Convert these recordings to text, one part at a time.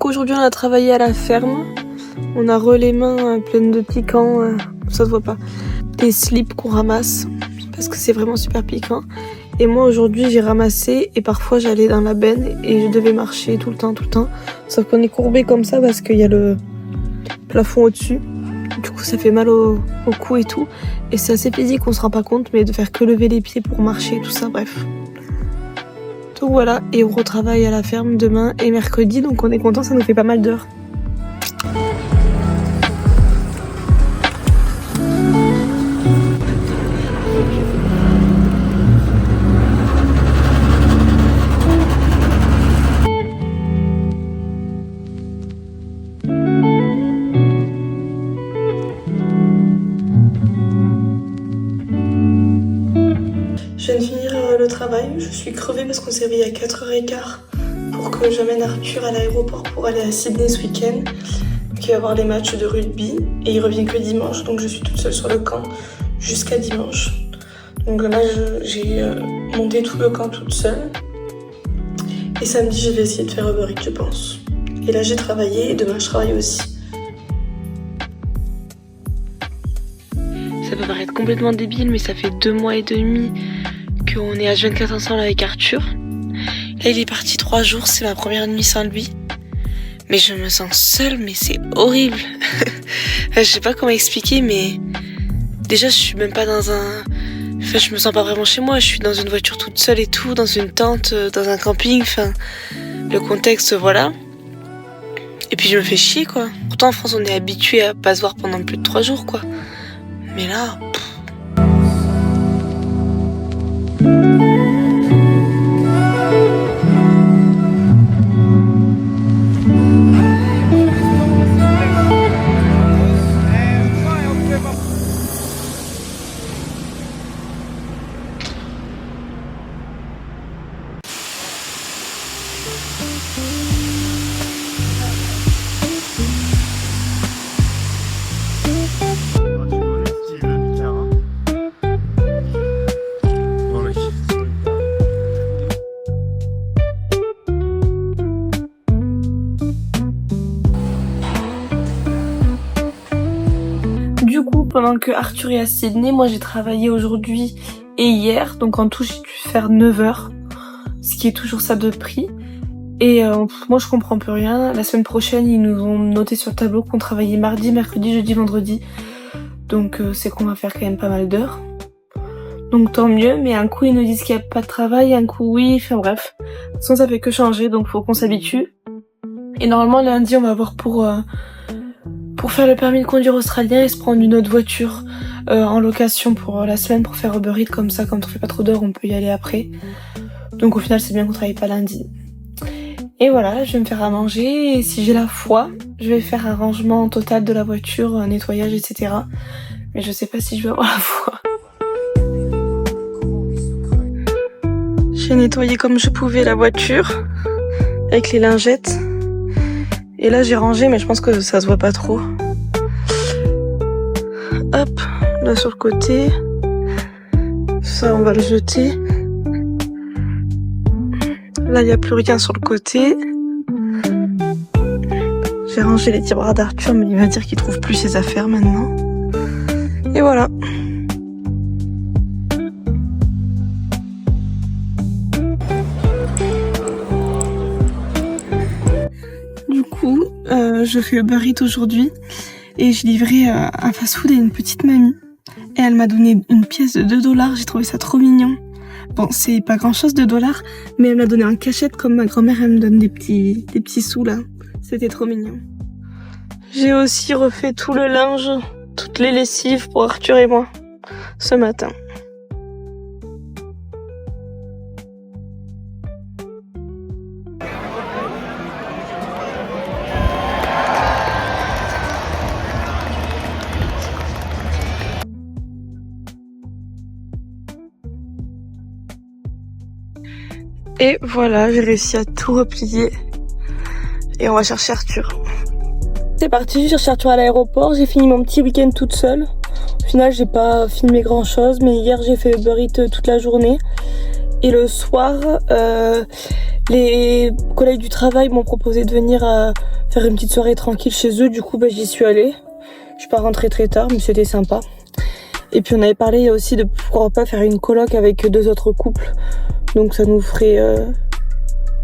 coup aujourd'hui on a travaillé à la ferme. On a les mains pleines de piquants, ça se voit pas. Des slips qu'on ramasse parce que c'est vraiment super piquant. Et moi aujourd'hui j'ai ramassé et parfois j'allais dans la benne et je devais marcher tout le temps. Sauf qu'on est courbé comme ça parce qu'il y a le plafond au-dessus. Du coup ça fait mal au cou et tout. Et c'est assez physique, on se rend pas compte, mais de faire que lever les pieds pour marcher, tout ça, bref. Donc voilà, et on retravaille à la ferme demain et mercredi, donc on est content, ça nous fait pas mal d'heures. Je viens de finir le travail, je suis crevée parce qu'on s'est réveillé à 4h15 pour que j'amène Arthur à l'aéroport pour aller à Sydney ce week-end. Donc il va y avoir les matchs de rugby et il revient que dimanche, donc je suis toute seule sur le camp jusqu'à dimanche. Donc là j'ai monté tout le camp toute seule et samedi je vais essayer de faire Uber Eats je pense. Et là j'ai travaillé et demain je travaille aussi. Ça peut paraître complètement débile mais ça fait 2 mois et demi qu'on est H24 ensemble avec Arthur. Là il est parti 3 jours, c'est ma première nuit sans lui. Mais je me sens seule, mais c'est horrible. Enfin, je sais pas comment expliquer, mais déjà je suis même pas dans un... Enfin je me sens pas vraiment chez moi, je suis dans une voiture toute seule et tout, dans une tente, dans un camping, enfin... Le contexte, voilà. Et puis je me fais chier quoi. Pourtant en France on est habitué à pas se voir pendant plus de 3 jours quoi. Mais là... Du coup, pendant que Arthur est à Sydney, moi j'ai travaillé aujourd'hui et hier, donc en tout j'ai dû faire 9 heures, ce qui est toujours ça de prix. Et moi je comprends plus rien. La semaine prochaine ils nous ont noté sur le tableau qu'on travaillait mardi, mercredi, jeudi, vendredi. Donc c'est qu'on va faire quand même pas mal d'heures. Donc tant mieux, mais un coup ils nous disent qu'il n'y a pas de travail, un coup oui, enfin bref. De toute façon ça fait que changer, donc faut qu'on s'habitue. Et normalement lundi on va voir pour faire le permis de conduire australien et se prendre une autre voiture en location pour la semaine pour faire Uber Eats comme ça, quand on fait pas trop d'heures on peut y aller après. Donc au final c'est bien qu'on travaille pas lundi. Et voilà, je vais me faire à manger et si j'ai la foi, je vais faire un rangement total de la voiture, un nettoyage, etc. Mais je sais pas si je vais avoir la foi. J'ai nettoyé comme je pouvais la voiture avec les lingettes. Et là j'ai rangé mais je pense que ça se voit pas trop. Hop, là sur le côté. Ça on va le jeter. Là il n'y a plus rien sur le côté. J'ai rangé les tiroirs d'Arthur mais il va dire qu'il trouve plus ses affaires maintenant. Et voilà. Du coup, je fais Uber Eats aujourd'hui et j'ai livré un fast-food à une petite mamie. Et elle m'a donné une pièce de 2$, j'ai trouvé ça trop mignon. Bon, c'est pas grand-chose de $, mais elle m'a donné un cachette comme ma grand-mère, elle me donne des petits sous là. C'était trop mignon. J'ai aussi refait tout le linge, toutes les lessives pour Arthur et moi, ce matin. Et voilà, j'ai réussi à tout replier. Et on va chercher Arthur. C'est parti, je cherche Arthur à l'aéroport. J'ai fini mon petit week-end toute seule. Au final, j'ai pas filmé grand chose, mais hier j'ai fait Uber Eats toute la journée. Et le soir, les collègues du travail m'ont proposé de venir faire une petite soirée tranquille chez eux. Du coup, j'y suis allée. Je suis pas rentrée très tard, mais c'était sympa. Et puis on avait parlé aussi de pourquoi pas faire une coloc avec 2 autres couples. Donc ça nous ferait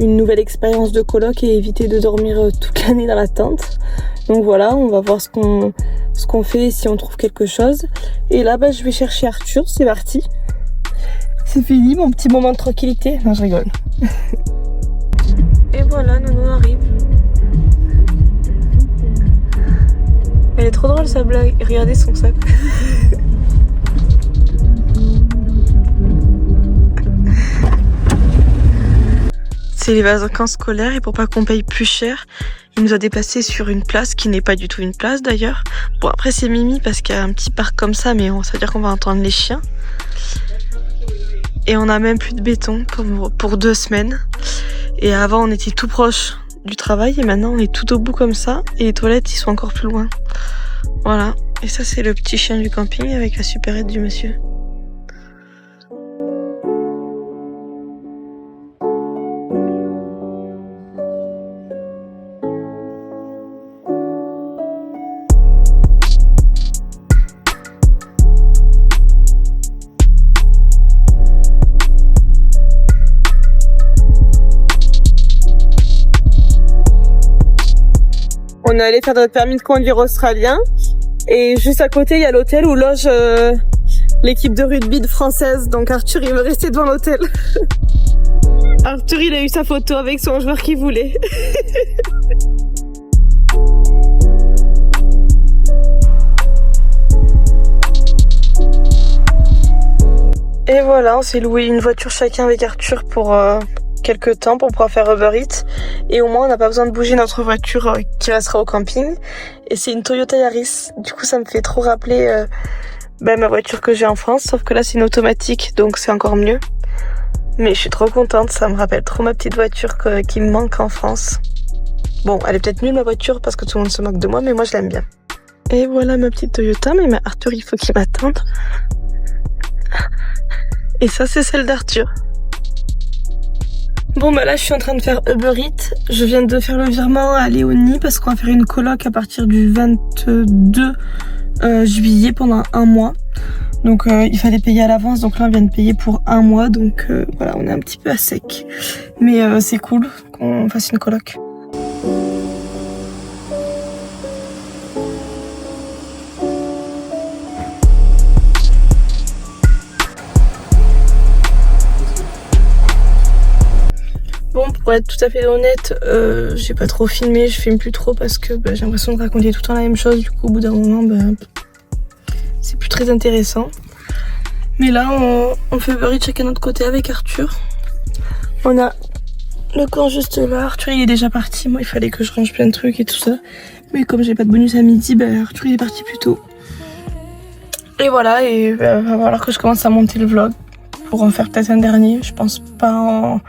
une nouvelle expérience de coloc et éviter de dormir toute l'année dans la tente. Donc voilà, on va voir ce qu'on fait, si on trouve quelque chose. Et là, je vais chercher Arthur, c'est parti. C'est fini mon petit moment de tranquillité. Non, je rigole. Et voilà, Nounou arrive. Elle est trop drôle sa blague. Regardez son sac. C'est les vacances scolaires et pour pas qu'on paye plus cher, il nous a déplacés sur une place qui n'est pas du tout une place d'ailleurs. Bon après c'est Mimi parce qu'il y a un petit parc comme ça mais ça veut dire qu'on va entendre les chiens. Et on a même plus de béton pour 2 semaines. Et avant on était tout proche du travail et maintenant on est tout au bout comme ça et les toilettes ils sont encore plus loin. Voilà, et ça c'est le petit chien du camping avec la supérette du monsieur. On est allé faire notre permis de conduire australien et juste à côté il y a l'hôtel où loge l'équipe de rugby de française. Donc Arthur il veut rester devant l'hôtel. Arthur il a eu sa photo avec son joueur qu'il voulait. Et voilà, on s'est loué une voiture chacun avec Arthur pour quelques temps pour pouvoir faire Uber Eats. Et au moins on n'a pas besoin de bouger notre voiture qui restera au camping. Et c'est une Toyota Yaris. Du coup ça me fait trop rappeler ma voiture que j'ai en France. Sauf que là c'est une automatique donc c'est encore mieux. Mais je suis trop contente, ça me rappelle trop ma petite voiture qui me manque en France. Bon, elle est peut-être nulle ma voiture parce que tout le monde se moque de moi, mais moi je l'aime bien. Et voilà ma petite Toyota, mais Arthur il faut qu'il m'attende. Et ça c'est celle d'Arthur. Bon là je suis en train de faire Uber Eats. Je viens de faire le virement à Léonie parce qu'on va faire une coloc à partir du 22 juillet pendant 1 mois. Donc il fallait payer à l'avance, donc là on vient de payer pour 1 mois. Donc voilà, on est un petit peu à sec. Mais c'est cool qu'on fasse une coloc. Bon, pour être tout à fait honnête, j'ai pas trop filmé, je filme plus trop parce que j'ai l'impression de raconter tout le temps la même chose. Du coup, au bout d'un moment, c'est plus très intéressant. Mais là, on fait Uber Eats chacun de notre côté avec Arthur. On a le camp juste là. Arthur, il est déjà parti. Moi, il fallait que je range plein de trucs et tout ça. Mais comme j'ai pas de bonus à midi, Arthur, il est parti plus tôt. Et voilà, et va falloir que je commence à monter le vlog pour en faire peut-être un dernier. Je pense pas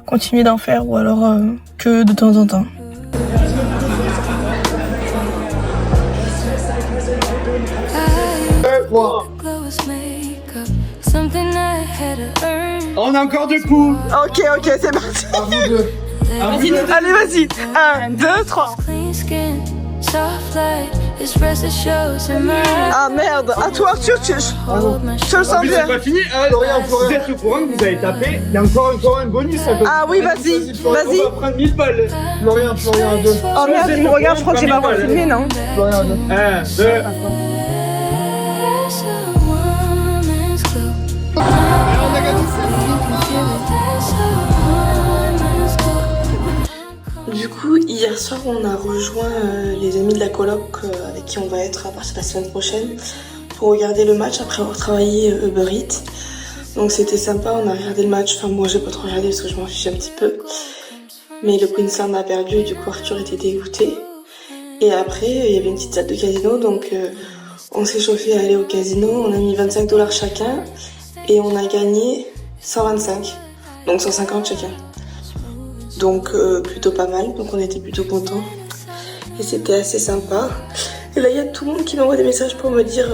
continuer d'en faire ou alors que de temps en temps. On a encore 2 coups. Ok, c'est parti. À vous deux. Allez, vas-y. 1, 2, 3. Ah merde, à toi Arthur, je le sens bien. C'est pas fini, hein, vous êtes au courant que vous avez tapé, il y a encore un bonus. Ah oui, vas-y. On va prendre 1000 balles. Florian, 2. Oh merde, il me regarde, je crois que j'ai pas encore filmé, non? Florian, 2. 1, 2. Du coup, hier soir, on a rejoint les amis de la coloc avec qui on va être à partir de la semaine prochaine pour regarder le match après avoir travaillé Uber Eats. Donc c'était sympa, on a regardé le match. Enfin, moi j'ai pas trop regardé parce que je m'en fiche un petit peu. Mais le Queensland a perdu et du coup Arthur était dégoûté. Et après, il y avait une petite salle de casino, donc on s'est chauffé à aller au casino. On a mis 25 $ chacun et on a gagné 125, donc 150 chacun. Donc plutôt pas mal, donc on était plutôt contents. Et c'était assez sympa. Et là il y a tout le monde qui m'envoie des messages pour me dire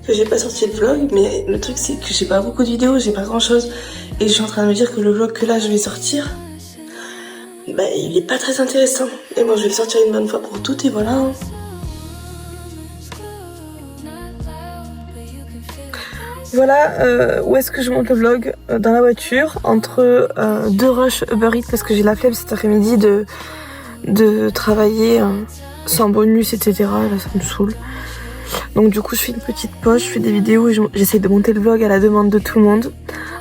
que j'ai pas sorti le vlog. Mais le truc c'est que j'ai pas beaucoup de vidéos, j'ai pas grand chose. Et je suis en train de me dire que le vlog que là je vais sortir, bah il est pas très intéressant. Et bon, je vais le sortir une bonne fois pour toutes et voilà. Hein. Voilà où est-ce que je monte le vlog, dans la voiture, entre deux rushs Uber Eats parce que j'ai la flemme cet après-midi de travailler sans bonus, etc. Là ça me saoule. Donc du coup je fais une petite pause, je fais des vidéos et j'essaie de monter le vlog à la demande de tout le monde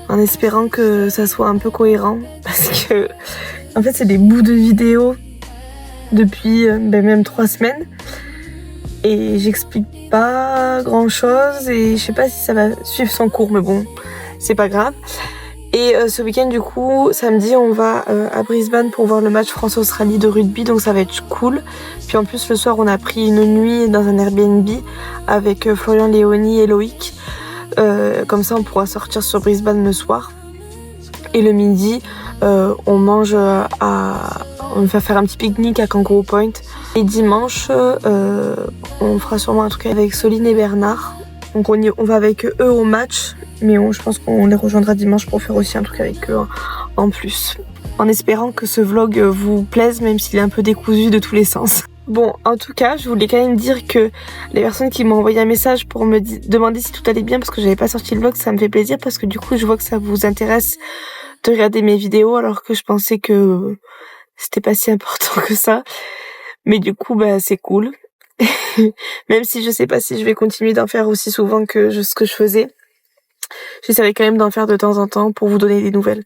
en espérant que ça soit un peu cohérent parce que en fait c'est des bouts de vidéos depuis même 3 semaines et j'explique pas grand chose et je sais pas si ça va suivre son cours mais bon c'est pas grave. Et ce week-end du coup samedi on va à Brisbane pour voir le match France-Australie de rugby donc ça va être cool. Puis en plus le soir on a pris une nuit dans un Airbnb avec Florian, Léonie et Loïc. Comme ça on pourra sortir sur Brisbane le soir. Et le midi on mange on va faire un petit pique-nique à Kangaroo Point. Et dimanche on fera sûrement un truc avec Soline et Bernard. Donc on va avec eux au match, mais je pense qu'on les rejoindra dimanche pour faire aussi un truc avec eux en plus. En espérant que ce vlog vous plaise, même s'il est un peu décousu de tous les sens. Bon, en tout cas, je voulais quand même dire que les personnes qui m'ont envoyé un message pour me demander si tout allait bien parce que j'avais pas sorti le vlog, ça me fait plaisir parce que du coup, je vois que ça vous intéresse de regarder mes vidéos alors que je pensais que c'était pas si important que ça. Mais du coup, bah c'est cool. Même si je sais pas si je vais continuer d'en faire aussi souvent que ce que je faisais. J'essaierai quand même d'en faire de temps en temps pour vous donner des nouvelles.